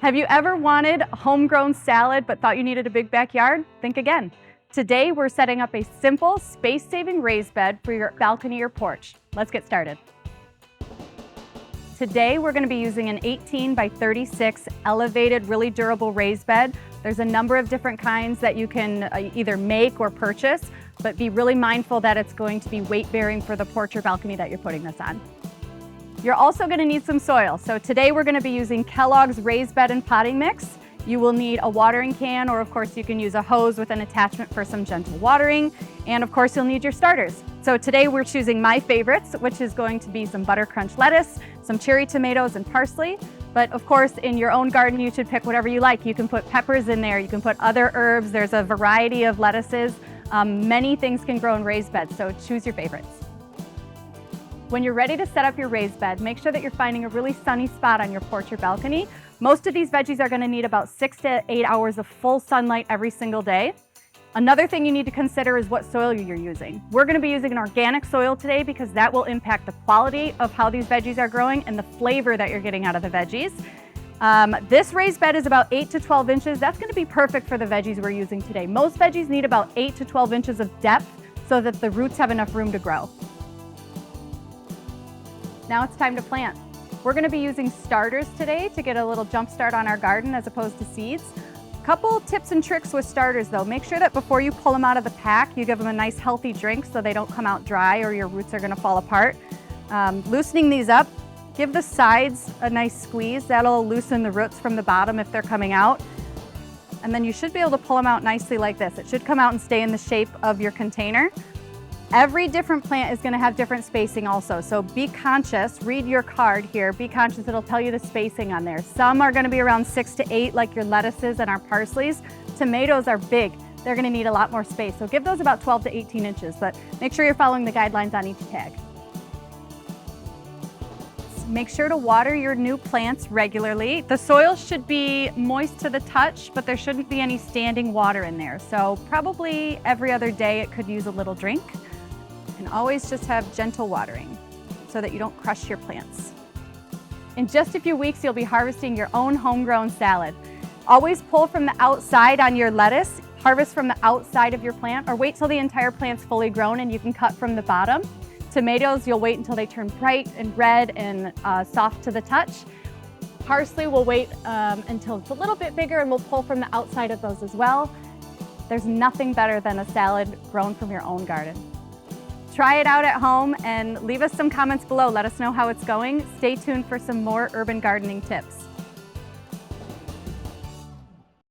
Have you ever wanted a homegrown salad but thought you needed a big backyard? Think again. Today we're setting up a simple, space-saving raised bed for your balcony or porch. Let's get started. Today we're going to be using an 18 by 36 elevated, really durable raised bed. There's a number of different kinds that you can either make or purchase, but be really mindful that it's going to be weight-bearing for the porch or balcony that you're putting this on. You're also going to need some soil. So today we're going to be using Kellogg's raised bed and potting mix. You will need a watering can, or of course you can use a hose with an attachment for some gentle watering. And of course you'll need your starters. So today we're choosing my favorites, which is going to be some butter crunch lettuce, some cherry tomatoes and parsley. But of course in your own garden you should pick whatever you like. You can put peppers in there, you can put other herbs. There's a variety of lettuces. Many things can grow in raised beds, so choose your favorites. When you're ready to set up your raised bed, make sure that you're finding a really sunny spot on your porch or balcony. Most of these veggies are going to need about 6 to 8 hours of full sunlight every single day. Another thing you need to consider is what soil you're using. We're going to be using an organic soil today because that will impact the quality of how these veggies are growing and the flavor that you're getting out of the veggies. This raised bed is about 8 to 12 inches. That's going to be perfect for the veggies we're using today. Most veggies need about 8 to 12 inches of depth so that the roots have enough room to grow. Now it's time to plant. We're going to be using starters today to get a little jump start on our garden as opposed to seeds. Couple tips and tricks with starters though. Make sure that before you pull them out of the pack, you give them a nice healthy drink so they don't come out dry or your roots are going to fall apart. Loosening these up, give the sides a nice squeeze. That'll loosen the roots from the bottom if they're coming out. And then you should be able to pull them out nicely like this. It should come out and stay in the shape of your container. Every different plant is going to have different spacing also, so be conscious, read your card here, be conscious, it'll tell you the spacing on there. Some are going to be around 6 to 8 like your lettuces and our parsleys. Tomatoes are big, they're going to need a lot more space, so give those about 12 to 18 inches, but make sure you're following the guidelines on each tag. Make sure to water your new plants regularly. The soil should be moist to the touch, but there shouldn't be any standing water in there, so probably every other day it could use a little drink. And always just have gentle watering so that you don't crush your plants. In just a few weeks, you'll be harvesting your own homegrown salad. Always pull from the outside on your lettuce, harvest from the outside of your plant, or wait till the entire plant's fully grown and you can cut from the bottom. Tomatoes, you'll wait until they turn bright and red and soft to the touch. Parsley, we'll wait until it's a little bit bigger and we'll pull from the outside of those as well. There's nothing better than a salad grown from your own garden. Try it out at home and leave us some comments below. Let us know how it's going. Stay tuned for some more urban gardening tips.